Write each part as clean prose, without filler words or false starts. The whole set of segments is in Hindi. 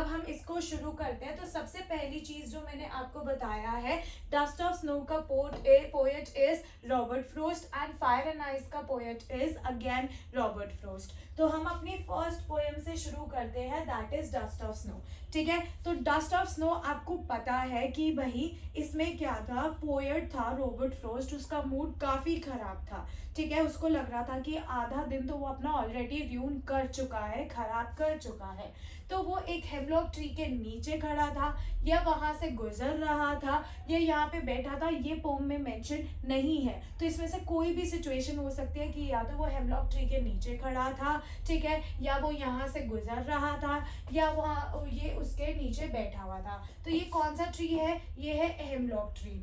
अब हम इसको शुरू करते हैं। तो सबसे पहली चीज जो मैंने आपको बताया है, डस्ट ऑफ स्नो का poet is Robert Frost and fire and ice का poet is again Robert Frost. तो हम अपनी फर्स्ट पोएम से शुरू करते हैं, that is dust of snow. ठीक है, तो डस्ट ऑफ स्नो आपको पता है कि भाई इसमें क्या था, पोएट था रॉबर्ट फ्रोस्ट, उसका मूड काफी खराब था। ठीक है, उसको लग रहा था कि आधा दिन तो वो अपना ऑलरेडी र्यून कर चुका है, खराब कर चुका है। तो वो एक हेमलॉक ट्री के नीचे खड़ा था, या वहां से गुजर रहा था, या यहाँ पे बैठा था, ये पोम में मेंशन नहीं है। तो इसमें से कोई भी सिचुएशन हो सकती है कि या तो वो हेमलॉक ट्री के नीचे खड़ा था, ठीक है, या वो यहाँ से गुजर रहा था, या वहाँ ये उसके नीचे बैठा हुआ था। तो ये कौन सा ट्री है, ये है हेमलॉक ट्री।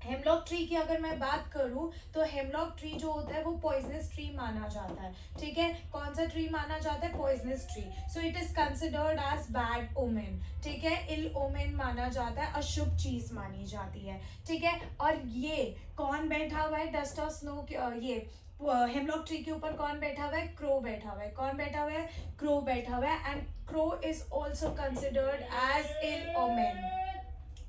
हेमलॉक ट्री की अगर मैं बात करूं तो हेमलॉक ट्री जो होता है वो पॉइजनस ट्री माना जाता है। ठीक है, कौन सा ट्री माना जाता है, poisonous tree. So it is considered as bad omen. ठीक है, इल ओमेन माना जाता है, अशुभ चीज मानी जाती है। ठीक है, और ये कौन बैठा हुआ है डस्ट ऑफ स्नो, ये हेमलॉक ट्री के ऊपर कौन बैठा हुआ है, क्रो बैठा हुआ है। कौन बैठा हुआ है, क्रो बैठा हुआ है। And crow is also considered as ill omen.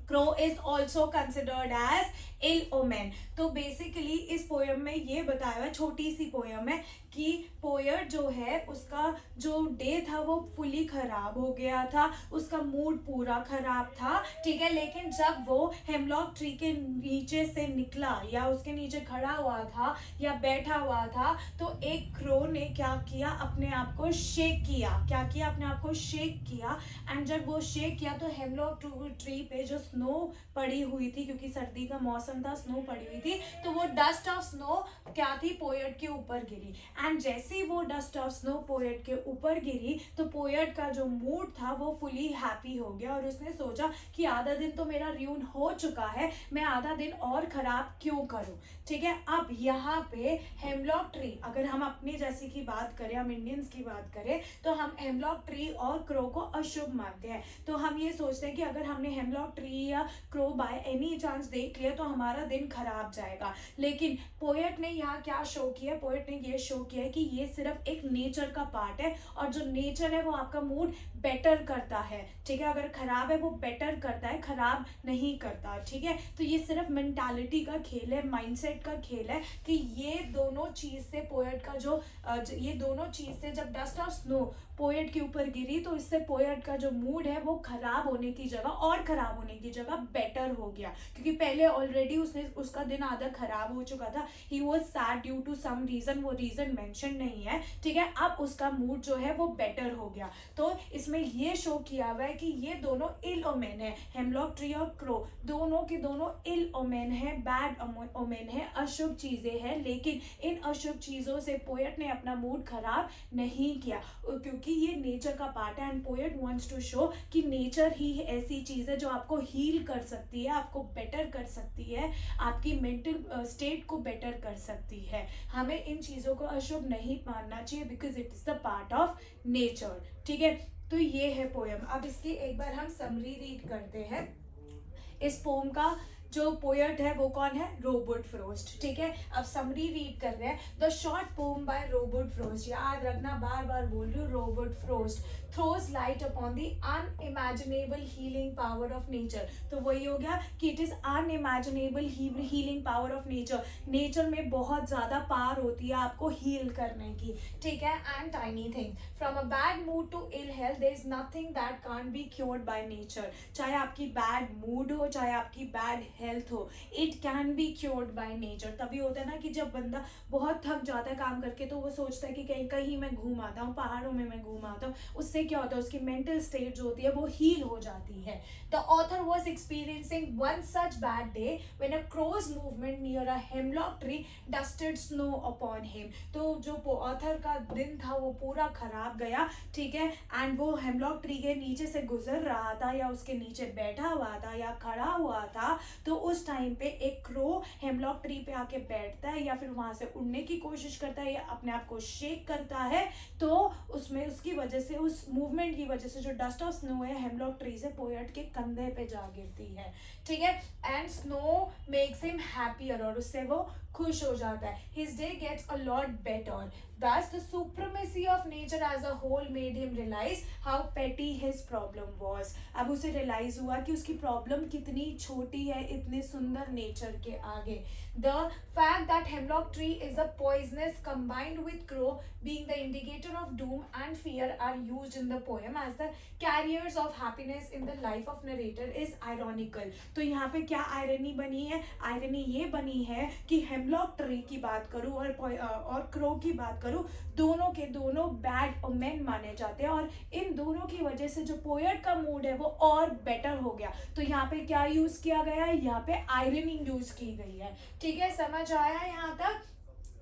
Crow is also considered as ill omen. तो बेसिकली इस पोयम में ये बताया हुआ, छोटी सी पोयम है, कि पोएट जो है उसका जो डे था वो फुली खराब हो गया था, उसका मूड पूरा खराब था। ठीक है, लेकिन जब वो हेमलॉक ट्री के नीचे से निकला, या उसके नीचे खड़ा हुआ था, या बैठा हुआ था, तो एक क्रो ने क्या किया, अपने आप को शेक किया। क्या किया, अपने आप को शेक किया। एंड जब वो शेक किया तो हेमलॉक ट्री पे जो स्नो पड़ी हुई थी, क्योंकि सर्दी का मौसम था, स्नो पड़ी हुई थी, तो वो डस्ट ऑफ स्नो क्या थी, पोएट के ऊपर गिरी। एंड जैसे ही वो डस्ट ऑफ स्नो पोएट के ऊपर गिरी तो पोएट का जो मूड था वो फुली हैप्पी हो गया, और उसने सोचा कि आधा दिन तो मेरा र्यून हो चुका है, मैं आधा दिन और खराब क्यों करूं। ठीक है, अब यहाँ पे हेमलॉक ट्री, अगर हम अपने जैसे की बात करें, हम इंडियंस की बात करें, तो हम हेमलॉक ट्री और क्रो को अशुभ मानते हैं। तो हम ये सोचते हैं कि अगर हमने हेमलॉक ट्री या क्रो बाय एनी चांस देख लिया तो हमारा दिन खराब जाएगा। लेकिन पोएट ने यहाँ क्या शो किया, पोएट ने ये शो किया है कि ये सिर्फ एक नेचर का पार्ट है, और जो नेचर है वो आपका मूड बेटर करता है। ठीक है, अगर खराब है वो बेटर करता है, खराब नहीं करता। ठीक है, तो ये सिर्फ मेंटालिटी का खेल है, माइंडसेट का खेल है, कि ये दोनों चीज से पोएट का जो ये दोनों चीज से जब डस्ट ऑफ स्नो पोएट के ऊपर गिरी तो इससे पोएट का जो मूड है वो खराब होने की जगह, और खराब होने की जगह बेटर हो गया, क्योंकि पहले ऑलरेडी उसका दिन आधा खराब हो चुका था। He was sad due to some reason, वो रीजन मेंशन नहीं है। ठीक है, अब उसका मूड जो है वो बेटर हो गया। तो इसमें ये शो किया हुआ है कि ये दोनों इल ओमेन है, हेमलॉक ट्री और क्रो दोनों के दोनों इल ओमेन है, बैड ओमेन है, अशुभ चीजें हैं। लेकिन इन अशुभ चीजों से पोएट ने अपना मूड खराब नहीं किया, क्योंकि ये नेचर का पार्ट है। And poet wants to show कि नेचर ही ऐसी चीज है जो आपको हील कर सकती है, आपको बेटर कर सकती है, आपकी मेंटल स्टेट को बेटर कर सकती है। हमें इन चीजों को अशुभ नहीं मानना चाहिए, because it is the part of nature. ठीक है, तो ये है पोयम। अब इसकी एक बार हम समरी रीड करते हैं। इस पोम का जो पोएट है वो कौन है, रॉबर्ट फ्रोस्ट। ठीक है, अब समरी रीड कर रहे हैं। The short poem by Robert Frost, याद रखना, बार बार बोल रही हूँ, Robert Frost throws light upon the unimaginable healing power of nature. तो वही हो गया कि it is unimaginable healing power of nature. Nature में बहुत ज्यादा पावर होती है आपको हील करने की। ठीक है, and tiny thing from a bad mood to ill health, there is nothing that can't be cured by nature. चाहे आपकी बैड मूड हो, चाहे आपकी बैड हेल्थ हो, it can be cured by nature. तभी होता है ना कि जब बंदा बहुत थक जाता है काम करके तो वो सोचता है कि कहीं कहीं मैं घूम आता हूँ, पहाड़ों में मैं घूम आता हूँ, उससे क्या होता है, उसकी मेंटल स्टेट जो होती है वो हील हो जाती है। The author was experiencing one such bad day when a crow's movement near a hemlock tree dusted snow upon him. तो जो ऑथर का दिन था वो पूरा खराब गया। ठीक है, एंड वो हेमलॉक ट्री के नीचे से गुजर रहा था, या उसके नीचे बैठा हुआ था, या खड़ा हुआ था, तो उस टाइम पे एक क्रो हेमलॉक ट्री पे आके बैठता है, या फिर वहां से उड़ने की कोशिश करता है, या अपने आप को शेक करता है। तो उसमें उसकी वजह से, उस मूवमेंट की वजह से जो डस्ट ऑफ स्नो है हेमलॉक ट्री से पोएट के कंधे पे जा गिरती है। ठीक है, and snow makes him happier, और उससे वो खुश हो जाता है। His day gets a lot better. Thus, the supremacy of nature as a whole made him realize how petty his problem was. अब उसे realize हुआ कि उसकी problem कितनी छोटी है इतने सुंदर nature के आगे. The fact that hemlock tree is a poisonous combined with crow being the indicator of doom and fear are used in the poem as the carriers of happiness in the life of narrator is ironical. तो यहाँ पे क्या irony बनी है? Irony ये बनी है कि hemlock tree की बात करूँ और crow की बात करूँ, दोनों के दोनों बैड ओमेन माने जाते हैं और इन दोनों की वजह से जो पोएट का मूड है वो और बेटर हो गया. तो यहाँ पे क्या यूज किया गया है? यहाँ पे आयरनी यूज की गई है. ठीक है, समझ आया यहाँ तक?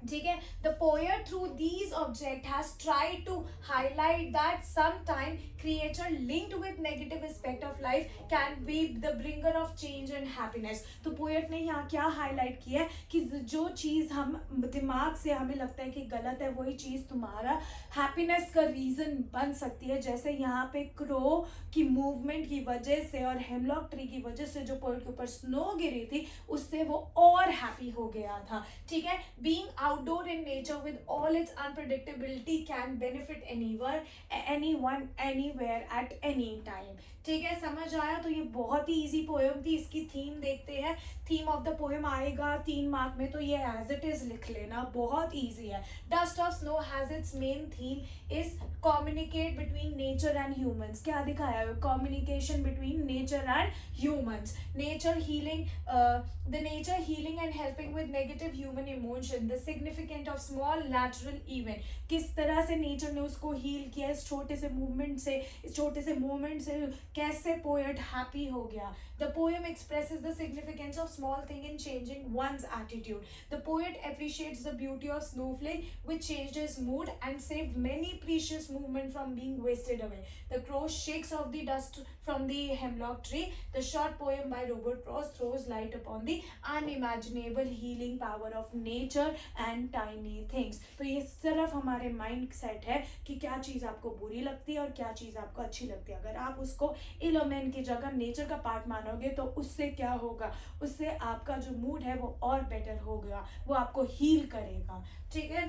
ठीक है. The poet through these object has tried to highlight that sometime creature linked with negative aspect of life can be the bringer of change and happiness. तो पोएट ने यहाँ क्या हाईलाइट किया है कि जो चीज़ हम दिमाग से हमें लगता है कि गलत है वही चीज़ तुम्हारा हैप्पीनेस का रीज़न बन सकती है. जैसे यहाँ पे क्रो की मूवमेंट की वजह से और हेमलॉक ट्री की वजह से जो पोएट के ऊपर स्नो गिरी थी उससे वो और हैप्पी हो गया था. ठीक है. Being outdoor in nature with all it's unpredictability can benefit anyone anywhere at any time. ठीक है, समझ आया? तो ये बहुत ही इजी पोएम थी. इसकी थीम देखते हैं. थीम ऑफ द पोएम आएगा 3 मार्क में, तो ये एज इट इज लिख लेना, बहुत इजी है. Dust of snow has its main theme is communicate between nature and humans. क्या दिखाया है? Communication between nature and humans. Nature healing, the nature healing and helping with negative human emotion. The significant of small natural event. किस तरह से नेचर ने उसको हील किया इस छोटे से मूवमेंट से, इस छोटे से मूवमेंट से कैसे पोएट हैप्पी हो गया. The poem expresses the significance of small thing in changing one's attitude. The poet appreciates the beauty of snowflake which changed his mood and saved many precious moments from being wasted away. The crow shakes off the dust from the hemlock tree. The short poem by Robert Frost throws light upon the unimaginable healing power of nature and tiny things. तो ये सिर्फ हमारे माइंड सेट है कि क्या चीज़ आपको बुरी लगती है और क्या चीज़ आपको अच्छी लगती है. अगर आप उसको इलोमेन की जगह नेचर का पार्ट मानोगे तो उससे क्या होगा? उससे आपका जो मूड है वो और बेटर होगा, वो आपको हील करेगा. ठीक है.